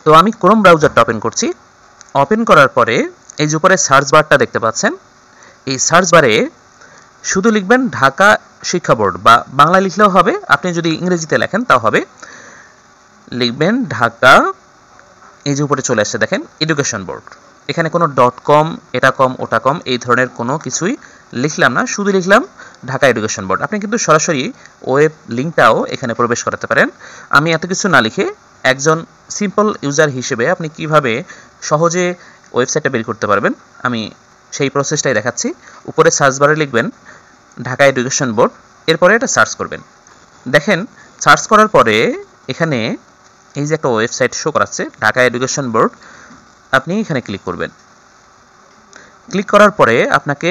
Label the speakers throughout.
Speaker 1: তো আমি Chrome ব্রাউজারটা open করছি। ওপেন করার পরে এই যে উপরে সার্চ বারটা দেখতে পাচ্ছেন, এই সার্চ বারে শুধু লিখবেন ঢাকা শিক্ষা বোর্ড, বা বাংলা লিখলেও হবে, আপনি যদি ইংরেজিতে লেখেন তাও হবে। লিখবেন ঢাকা, এই যে উপরে চলে আসছে দেখেন এডুকেশন বোর্ড। এখানে কোনো .com, এটা কম ওটা কম এই ধরনের কোনো কিছুই লিখলাম না, শুধু লিখলাম ঢাকা এডুকেশন বোর্ড। আপনি কিন্তু সরাসরি ওয়েব লিঙ্কটাও এখানে প্রবেশ করাতে পারেন। আমি এত কিছু না লিখে একজন সিম্পল ইউজার হিসেবে আপনি কিভাবে সহজে ওয়েবসাইটটা বের করতে পারবেন আমি সেই প্রসেসটাই দেখাচ্ছি। উপরে সার্চ বারে লিখবেন ঢাকা এডুকেশন বোর্ড, এরপরে এটা সার্চ করবেন। দেখেন সার্চ করার পরে এখানে এই যে একটা ওয়েবসাইট শো করাচ্ছে ঢাকা এডুকেশন বোর্ড, আপনি এখানে ক্লিক করবেন। ক্লিক করার পরে আপনাকে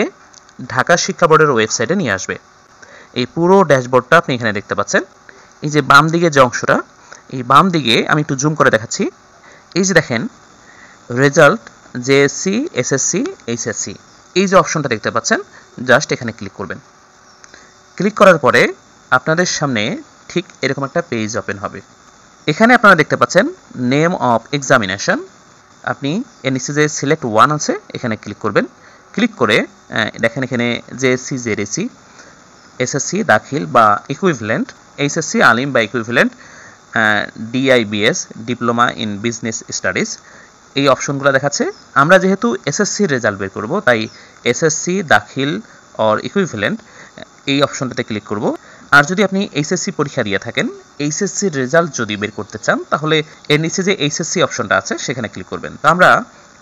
Speaker 1: ঢাকা শিক্ষা বোর্ডের ওয়েবসাইটে নিয়ে আসবে। এই পুরো ড্যাশবোর্ডটা আপনি এখানে দেখতে পাচ্ছেন। এই যে বাম দিকে যে অংশটা, এই বাম দিকে আমি একটু জুম করে দেখাচ্ছি। এই যে দেখেন রেজাল্ট জেএসসি, এসএসসি, এইচএসসি, এই যে অপশনটা দেখতে পাচ্ছেন, জাস্ট এখানে ক্লিক করবেন। ক্লিক করার পরে আপনাদের সামনে ঠিক এরকম একটা পেজ ওপেন হবে। এখানে আপনারা দেখতে পাচ্ছেন নেম অফ এক্সামিনেশন। আপনি এর নিচে যে সিলেক্ট ওয়ান আছে এখানে ক্লিক করবেন। ক্লিক করে দেখেন এখানে জেএসসি, জেএসসি, এসএসসি দাখিল বা ইকুইভ্যালেন্ট, এইচএসসি আলিম বা equivalent, DIBS diploma in business studies, এই অপশনগুলো দেখাচ্ছে। আমরা যেহেতু এসএসসির রেজাল্ট বের করব, তাই এসএসসি দাখিল অর ইকুইভ্যালেন্ট এই অপশনটাতে ক্লিক করব। আর যদি আপনি এইচএসসি পরীক্ষা দিয়ে থাকেন, এইচএসসির রেজাল্ট যদি বের করতে চান, তাহলে এর নিচে যে এইচএসসি অপশনটা আছে সেখানে ক্লিক করবেন। তো আমরা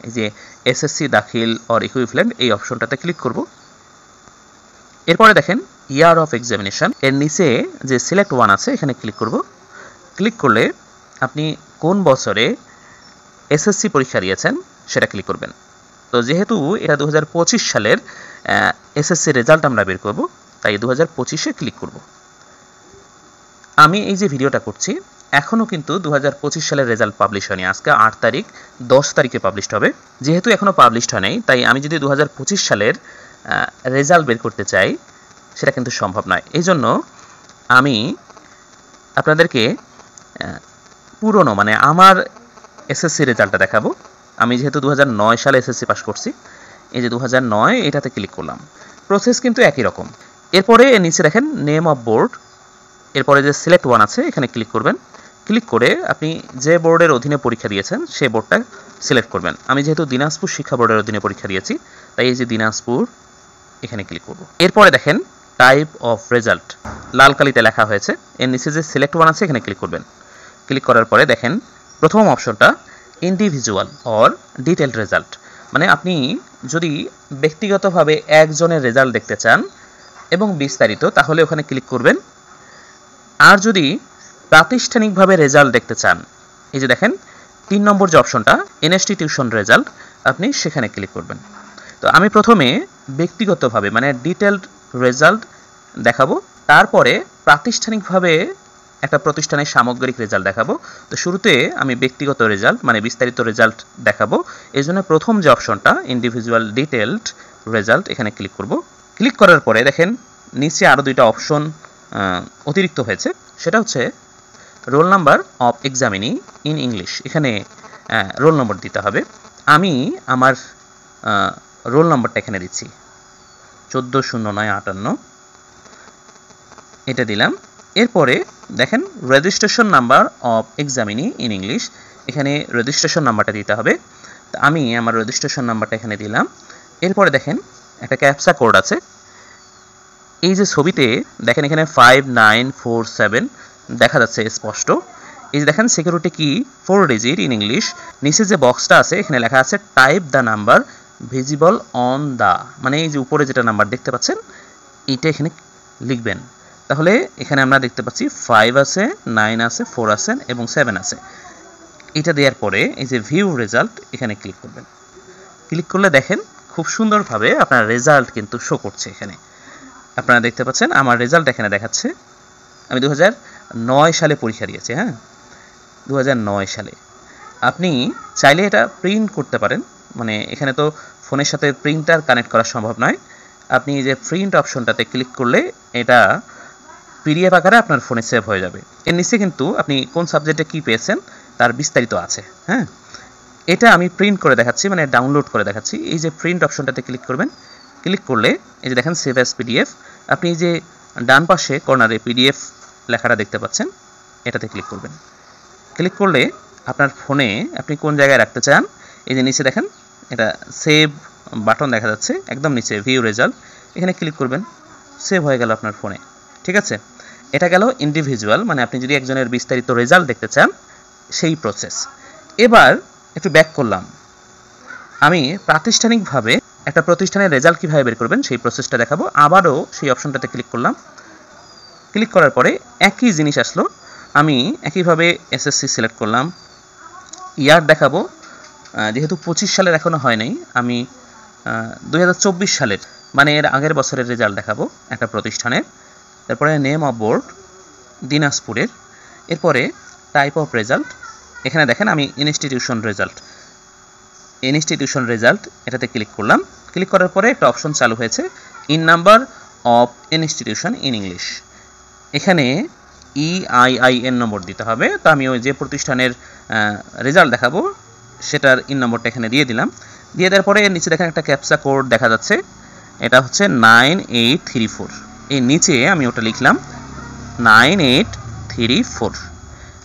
Speaker 1: এই যে এসএসসি দাখিল অর ইকুইভ্যালেন্ট এই অপশনটাতে ক্লিক করব। এরপরে দেখেন ইয়ার অফ এক্সামিনেশন, এর নিচে যে সিলেক্ট ওয়ান আছে এখানে ক্লিক করব। ক্লিক করলে আপনি কোন বছরে এসএসসি পরীক্ষা দিয়েছেন সেটা ক্লিক করবেন। তো যেহেতু এটা 2025 সালের এসএসসি রেজাল্ট আমরা বের করব, তাই 2025-এ ক্লিক করব। আমি এই যে ভিডিওটা করছি এখনও কিন্তু 2025 সালের রেজাল্ট পাবলিশ হয়নি। আজকে 8 তারিখ, 10 তারিখে পাবলিশড হবে। যেহেতু এখনও পাবলিশড হয় নাই, তাই আমি যদি 2025 সালের রেজাল্ট বের করতে চাই সেটা কিন্তু সম্ভব নয়। এই জন্য আমি আপনাদেরকে পুরনো মানে আমার এসএসসি রেজাল্টটা দেখাবো। আমি যেহেতু 2009 সালে এসএসসি পাস করছি, এই যে 2009 এটাতে ক্লিক করলাম। প্রসেস কিন্তু একই রকম। এরপরে নিচে দেখেন নেম অফ বোর্ড, এরপরে যে সিলেক্ট ওয়ান আছে এখানে ক্লিক করবেন। ক্লিক করে আপনি যে বোর্ডের অধীনে পরীক্ষা দিয়েছেন সেই বোর্ডটা সিলেক্ট করবেন। আমি যেহেতু দিনাজপুর শিক্ষা বোর্ডের অধীনে পরীক্ষা দিয়েছি, তাই এই যে দিনাজপুর এখানে ক্লিক করব। এরপরে দেখেন টাইপ অফ রেজাল্ট লাল কালিতে লেখা হয়েছে, এর নিচে যে সিলেক্ট ওয়ান আছে এখানে ক্লিক করবেন। ক্লিক করার পরে দেখেন প্রথম অপশনটা ইন্ডিভিজুয়াল অর ডিটেলড রেজাল্ট, মানে আপনি যদি ব্যক্তিগতভাবে একজনের রেজাল্ট দেখতে চান এবং বিস্তারিত, তাহলে ওখানে ক্লিক করবেন। আর যদি প্রাতিষ্ঠানিকভাবে রেজাল্ট দেখতে চান, এই যে দেখেন 3 নম্বর যে অপশনটা ইনস্টিটিউশন রেজাল্ট, আপনি সেখানে ক্লিক করবেন। তো আমি প্রথমে ব্যক্তিগতভাবে মানে ডিটেলড রেজাল্ট দেখাবো, তারপরে প্রাতিষ্ঠানিকভাবে একটা প্রতিষ্ঠানের সামগ্রিক রেজাল্ট দেখাবো। তো শুরুতে আমি ব্যক্তিগত রেজাল্ট মানে বিস্তারিত রেজাল্ট দেখাবো। এই জন্য প্রথম যে অপশনটা ইন্ডিভিজুয়াল ডিটেলড রেজাল্ট এখানে ক্লিক করব। ক্লিক করার পরে দেখেন নিচে আরও 2টা অপশন অতিরিক্ত হয়েছে, সেটা হচ্ছে roll number of examinee in English. এখানে রোল নম্বর দিতে হবে। আমি আমার রোল নাম্বারটা এখানে দিচ্ছি 140958, এটা দিলাম। এরপরে দেখেন registration number of examinee in English, এখানে রেজিস্ট্রেশন নাম্বারটা দিতে হবে। তো আমি আমার রেজিস্ট্রেশন নাম্বারটা এখানে দিলাম। এরপরে দেখেন একটা ক্যাপচা কোড আছে, এই যে ছবিতে দেখেন এখানে 5947 দেখা যাচ্ছে স্পষ্ট। এই যে দেখেন সিকিউরিটি কি 4 ডিজিট ইন ইংলিশ। নিচে যে বক্সটা আছে এখানে লেখা আছে type the number visible on the, মানে এই যে উপরে যেটা নাম্বার দেখতে পাচ্ছেন এইটা এখানে লিখবেন। তাহলে এখানে আমরা দেখতে পাচ্ছি 5 আছে, 9 আছে, 4 আছে এবং 7 আছে। এটা দেওয়ার পরে এই যে ভিউ রেজাল্ট এখানে ক্লিক করবেন। ক্লিক করলে দেখেন খুব সুন্দরভাবে আপনার রেজাল্ট কিন্তু শো করছে। এখানে আপনারা দেখতে পাচ্ছেন আমার রেজাল্ট এখানে দেখাচ্ছে। আমি 2009 সালে পরীক্ষা দিয়েছি। হ্যাঁ, 2009 সালে। আপনি চাইলে এটা প্রিন্ট করতে পারেন, মানে এখানে তো ফোনের সাথে প্রিন্টার কানেক্ট করা সম্ভব নয়। আপনি যে প্রিন্ট অপশনটাতে ক্লিক করলে এটা পিডিএফ আকারে আপনার ফোনে সেভ হয়ে যাবে। এর নিচে কিন্তু আপনি কোন সাবজেক্টে কি পেয়েছেন তার বিস্তারিত আছে। হ্যাঁ, এটা আমি প্রিন্ট করে দেখাচ্ছি, মানে ডাউনলোড করে দেখাচ্ছি। এই যে প্রিন্ট অপশনটাতে ক্লিক করবেন, ক্লিক করলে এই যে দেখেন সেভ অ্যাজ পিডিএফ, আপনি এই যে ডান পাশে কর্নারে পিডিএফ লেখাটা দেখতে পাচ্ছেন, এটাতে ক্লিক করবেন। ক্লিক করলে আপনার ফোনে আপনি কোন জায়গায় রাখতে চান, এই যে নিচে দেখেন এটা সেভ বাটন দেখা যাচ্ছে, একদম নিচে ভিউ রেজাল্ট, এখানে ক্লিক করবেন, সেভ হয়ে গেল আপনার ফোনে। ঠিক আছে, এটা গেল ইন্ডিভিজুয়াল, মানে আপনি যদি একজনের বিস্তারিত রেজাল্ট দেখতে চান সেই প্রসেস। এবার একটু ব্যাক করলাম, আমি প্রাতিষ্ঠানিকভাবে একটা প্রতিষ্ঠানের রেজাল্ট কীভাবে বের করবেন সেই প্রসেসটা দেখাবো। আবারও সেই অপশনটাতে ক্লিক করলাম, ক্লিক করার পরে একই জিনিস আসলো, আমি একইভাবে এসএসসি সিলেক্ট করলাম, ইয়ার দেখাবো, যেহেতু 25 সালের এখনও হয় নাই, আমি 2024 সালের মানে এর আগের বছরের রেজাল্ট দেখাবো একটা প্রতিষ্ঠানের। তারপরে নেম অফ বোর্ড দিনাজপুরের, এরপরে টাইপ অফ রেজাল্ট, এখানে দেখেন আমি ইনস্টিটিউশন রেজাল্ট এটাতে ক্লিক করলাম। ক্লিক করার পরে একটা অপশন চালু হয়েছে, in number of institution in English, এখানে EIIN নম্বর দিতে হবে। তো আমি ওই যে প্রতিষ্ঠানের রেজাল্ট দেখাবো সেটার ইন নম্বরটা এখানে দিয়ে দিলাম। দিয়ে দেওয়ার পরে নিচে দেখেন একটা ক্যাপচা কোড দেখা যাচ্ছে, এটা হচ্ছে 9834, এই নিচে আমি ওটা লিখলাম 9834।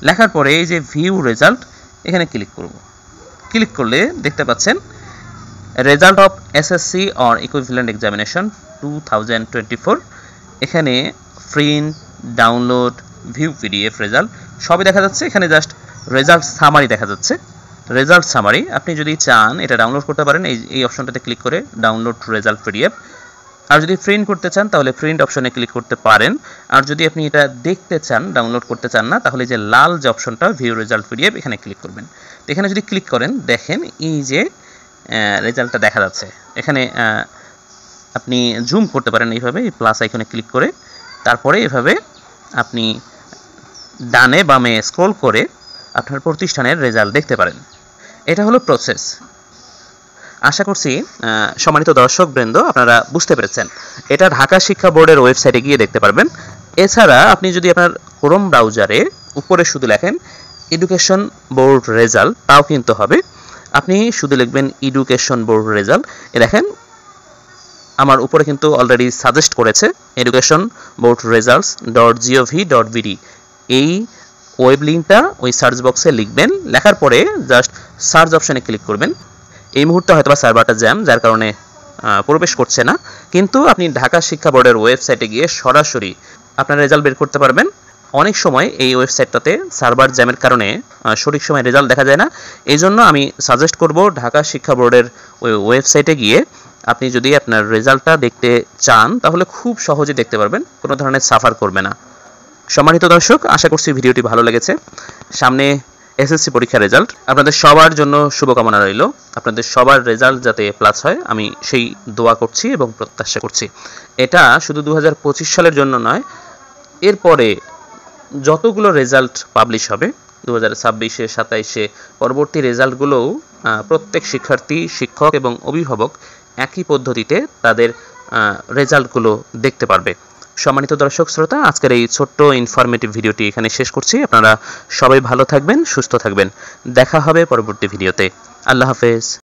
Speaker 1: লেখার পরে এই যে ভিউ রেজাল্ট এখানে ক্লিক করব। ক্লিক করলে দেখতে পাচ্ছেন result of SSC or equivalent examination 2024, এখানে print, download, view PDF result সবই দেখা যাচ্ছে। এখানে জাস্ট রেজাল্ট সামারি দেখা যাচ্ছে, রেজাল্ট সামারি। আপনি যদি চান এটা ডাউনলোড করতে পারেন এই অপশনটাতে ক্লিক করে, ডাউনলোড রেজাল্ট পিডিএফ। আর যদি প্রিন্ট করতে চান তাহলে প্রিন্ট অপশনে ক্লিক করতে পারেন। আর যদি আপনি এটা দেখতে চান, ডাউনলোড করতে চান না, তাহলে যে লাল যে অপশনটা ভিউ রেজাল্ট পিডিএফ এখানে ক্লিক করবেন। এখানে যদি ক্লিক করেন দেখেন এই যে রেজাল্টটা দেখা যাচ্ছে। এখানে আপনি জুম করতে পারেন এইভাবে, এই প্লাস আইকনে ক্লিক করে, তারপরে এভাবে আপনি ডানে বামে স্ক্রল করে আপনার প্রতিষ্ঠানের রেজাল্ট দেখতে পারেন। এটা হলো প্রসেস। আশা করছি সম্মানিত দর্শকবৃন্দ আপনারা বুঝতে পেরেছেন। এটা ঢাকা শিক্ষা বোর্ডের ওয়েবসাইটে গিয়ে দেখতে পারবেন। এছাড়া আপনি যদি আপনার ক্রোম ব্রাউজারে উপরে শুধু লেখেন এডুকেশন বোর্ড রেজাল্ট, তাও কিন্তু হবে। আপনি শুধু লিখবেন এডুকেশন বোর্ড রেজাল্ট, দেখেন আমার উপরে কিন্তু অলরেডি সাজেস্ট করেছে এডুকেশন বোর্ড results.gov.bd, এই ওয়েব লিঙ্কটা ওই সার্চ বক্সে লিখবেন। লেখার পরে জাস্ট সার্চ অপশনে ক্লিক করবেন। এই মুহূর্তে হয়তো সার্ভারটা জ্যাম, যার কারণে প্রবেশ করছে না, কিন্তু আপনি ঢাকা শিক্ষা বোর্ডের ওয়েবসাইটে গিয়ে সরাসরি আপনার রেজাল্ট বের করতে পারবেন। অনেক সময় এই ওয়েবসাইটটাতে সার্ভার জ্যামের কারণে সঠিক সময় রেজাল্ট দেখা যায় না। এই জন্য আমি সাজেস্ট করব ঢাকা শিক্ষা বোর্ডের ওই ওয়েবসাইটে গিয়ে আপনি যদি আপনার রেজাল্টটা দেখতে চান তাহলে খুব সহজে দেখতে পারবেন, কোনো ধরনের সাফার করবে না। সম্মানিত দর্শক, আশা করছি ভিডিওটি ভালো লেগেছে। সামনে এসএসসি পরীক্ষার রেজাল্ট, আপনাদের সবার জন্য শুভকামনা রইল। আপনাদের সবার রেজাল্ট যাতে প্লাস হয় আমি সেই দোয়া করছি এবং প্রত্যাশা করছি। এটা শুধু 2025 সালের জন্য নয়, এরপরে যতগুলো রেজাল্ট পাবলিশ হবে 2026-এ 27-এ, পরবর্তী রেজাল্টগুলোও প্রত্যেক শিক্ষার্থী, শিক্ষক এবং অভিভাবক একই পদ্ধতিতে তাদের রেজাল্টগুলো দেখতে পারবে। সম্মানিত দর্শক শ্রোতা, আজকের এই ছোট্ট ইনফরমেটিভ ভিডিওটি এখানে শেষ করছি। আপনারা সবাই ভালো থাকবেন, সুস্থ থাকবেন। দেখা হবে পরবর্তী ভিডিওতে। আল্লাহ হাফেজ।